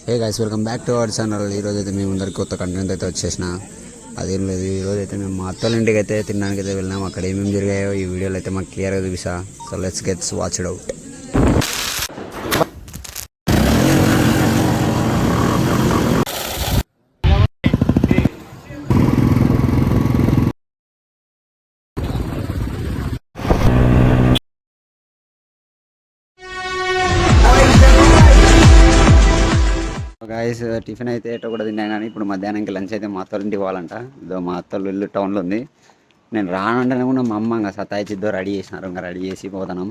Hey guys, welcome back to our channel. ఈరోజు అయితే మేము అందరికి కొత్త కంటెంట్ అయితే వచ్చేసిన. అదేం లేదు, ఈరోజు అయితే మేము మా అత్తల ఇంటికి అయితే తినడానికి అయితే వెళ్ళినాం. అక్కడ ఏమేమి జరిగాయో ఈ వీడియోలో అయితే మాకు క్లియర్గా చూపిస్తా. So let's gets watched out. Guys, tiffin అయితే ఎటో కూడా తిన్నా కానీ ఇప్పుడు మధ్యాహ్నానికి లంచ్ అయితే మా అత్తల ఇంటికి పోవాలంట. ఇదో మా అత్తలు ఇల్లు టౌన్లో ఉంది. నేను రానంటేనే కూడా మా అమ్మ ఇంకా సతాయిచ్చిద్దో రెడీ చేసినారు. ఇంకా రెడీ చేసి పోతున్నాం.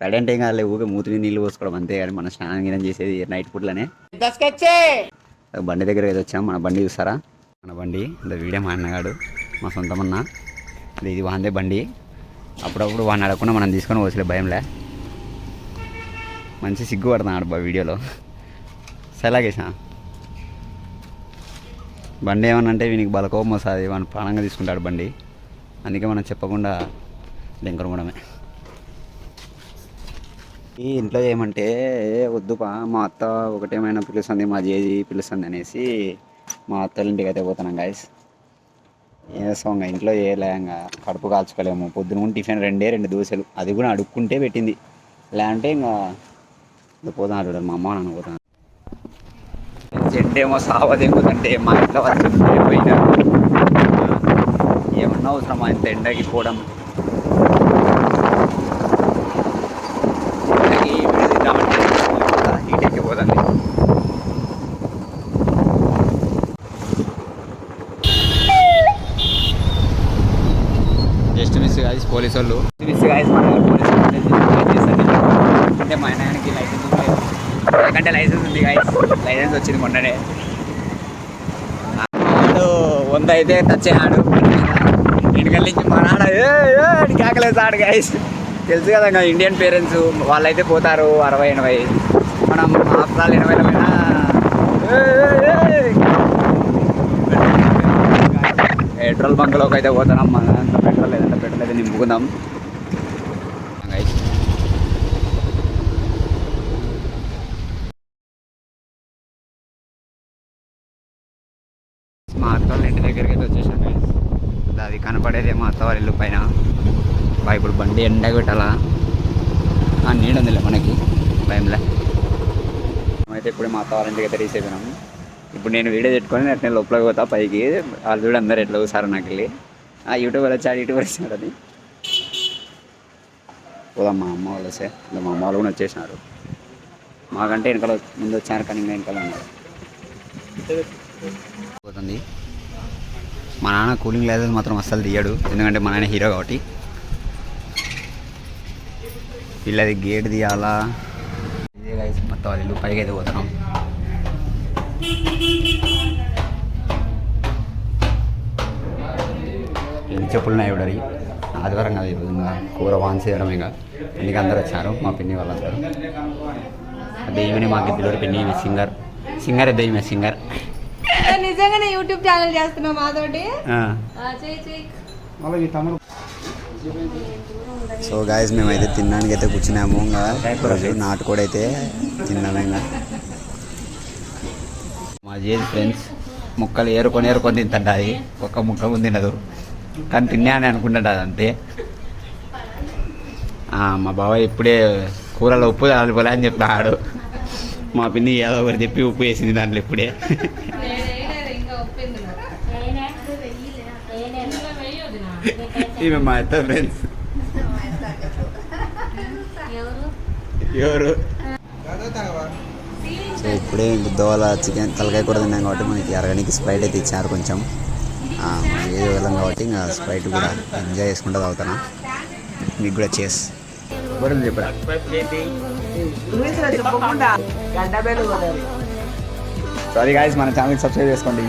రెడీ అంటే ఇంకా ఊరికే మూతి మీద నీళ్ళు పోసుకోవడం అంతే, కానీ మనం స్నానం గినం చేసేది నైట్ పూట్లనే. బండి దగ్గర అయితే వచ్చాం. మన బండి చూస్తారా? మన బండి ఇంత వీడియో మా అన్నగాడు, మా సొంతమన్న. ఇది వాందే బండి. అప్పుడప్పుడు వాడిని అడగకుండా మనం తీసుకొని పోసలే భయంలే. మంచి సిగ్గు పడుతున్నాడు బా వీడియోలో. సెలాగేసా బండి ఏమనంటే వీనికి బల కోపం వస్తుంది, వాడిని ప్రాణంగా తీసుకుంటాడు బండి. అందుకే మనం చెప్పకుండా దెంకరమడమే. ఈ ఇంట్లో ఏమంటే వద్దుపా, మా అత్త ఒకటేమైనా పిలుస్తుంది, మా జేజీ పిలుస్తుంది అనేసి మా అత్తల ఇంటికి అయితే పోతున్నాం గాయస్. ఏం ఇంట్లో చేయలేంగా, కడుపు కాల్చుకోలేము. పొద్దున టిఫిన్ రెండు దోశలు, అది కూడా అడుక్కుంటే పెట్టింది. లేదంటే ఇంకా పోతాను చూడాలి. మా అమ్మ నాన్న పోతాను. చెట్టేమో సావదెంగుతుంటే మా ఇంట్లో వచ్చి పోయినా ఏమన్నా అవసరమా ఇంత ఎండకి పోవడం. హీట్ ఎక్కిపోతుంది. జస్ట్ మిస్ గాయస్ పోలీసు వాళ్ళు. మిస్ గాయస్ మన పోలీసు అంటే మా ఆయనకి లైసెన్స్ లేదు. ఎందుకంటే లైసెన్స్ ఉంది గాయస్, లైసెన్స్ వచ్చింది మొన్ననే. 100 అయితే టచ్ అయ్యాడు. ఇంటికల్ నుంచి మా నాన్న కేకలేసాడు గాయస్. తెలుసు కదా ఇండియన్ పేరెంట్స్, వాళ్ళైతే పోతారు 60-80. మనం ఆఫ్రాల్ 80 పైన పెట్రోల్ బంక్లోకి అయితే పోతున్నాం. అంత పెట్రోల్ అయితే నింపుకుందాం గైస్. మా అత్త వాళ్ళ ఇంటి దగ్గరికి అయితే వచ్చేసాను గైస్. అది కనపడేదే మా అత్త వాళ్ళ ఇల్లు పైన. ఇప్పుడు బండి ఎండగా పెట్టాలా, నీడ ఉందిలే మనకి, భయంలే. మేమైతే ఇప్పుడు మా అత్త వాళ్ళ ఇంటికి అయితే రీచ్ అయిపోయినాము. ఇప్పుడు నేను వీడియో పెట్టుకొని నేను లోపలికి పోతా పైకి. వాళ్ళు చూడ అందరు ఎట్లా చూసారు నాకు వెళ్ళి, యూట్యూబర్ వచ్చాడు అది. పోదాం. మా అమ్మ వాళ్ళు వస్తే మా అమ్మ వాళ్ళు కూడా వచ్చేసినారు. మాకంటే వెనకాల ముందు వచ్చారు, కానీ ఇంకా వెనకాల ఉన్నారు. పోతుంది. మా నాన్న కూలింగ్ గ్లాసెస్ మాత్రం అస్సలు తీయడు, ఎందుకంటే మా నాన్న హీరో కాబట్టి. వీళ్ళది గేట్ తీయాలా. ఇదే గైస్ మొత్తం వాళ్ళు పైకి అయితే పోతున్నాం. ఎన్ని చెప్పులు ఉన్నాయి ఇవిడరి. ఆదివారం కదా ఈరోజు, కూర వాన్ చేయడం. ఇంకా అందుకే అందరు వచ్చారు, మా పిన్ని వాళ్ళందరూ. దెయ్యమని మాకు ఇద్దరు పిన్ని సింగర్ దెయ్యమే సింగర్. నిజంగానే యూట్యూబ్ ఛానల్ చేస్తున్నాం మాతోటి. సో గాయస్, మేమైతే తినడానికి అయితే కూర్చున్నాము. ఇంకా నాటుకోడి అయితే తిన్నాము. ఇంకా మా జేజీ ఫ్రెండ్స్ ముక్కలు ఏరుకొని తింటాడు. అది ఒక్క ముక్క ముందు తినదు, కానీ తిన్నా అని అనుకుంటాడు అంతే. మా బాబాయ్ ఇప్పుడే కూరలో ఉప్పు కాలిపోలే అని చెప్పాడు. మా పిన్ని ఏదో ఒకటి చెప్పి ఉప్పు వేసింది దాంట్లో ఇప్పుడే. ఈమె మా అత్త ఫ్రెండ్స్. ఎవరు? సో ఇప్పుడే దోవల చికెన్ తలకాయ కూడా తిన్నాం కాబట్టి మనకి అరగడానికి స్ప్రైట్ అయితే ఇచ్చారు కొంచెం. ఏదో వెళ్ళాం కాబట్టి ఇంకా స్ప్రైట్ కూడా ఎంజాయ్ చేసుకుంటూ తాగుతాను. మీకు కూడా చేస్ బడులు చెప్పరా. సారీ గాయస్, మన ఛానల్కి సబ్స్క్రైబ్ చేసుకోండి.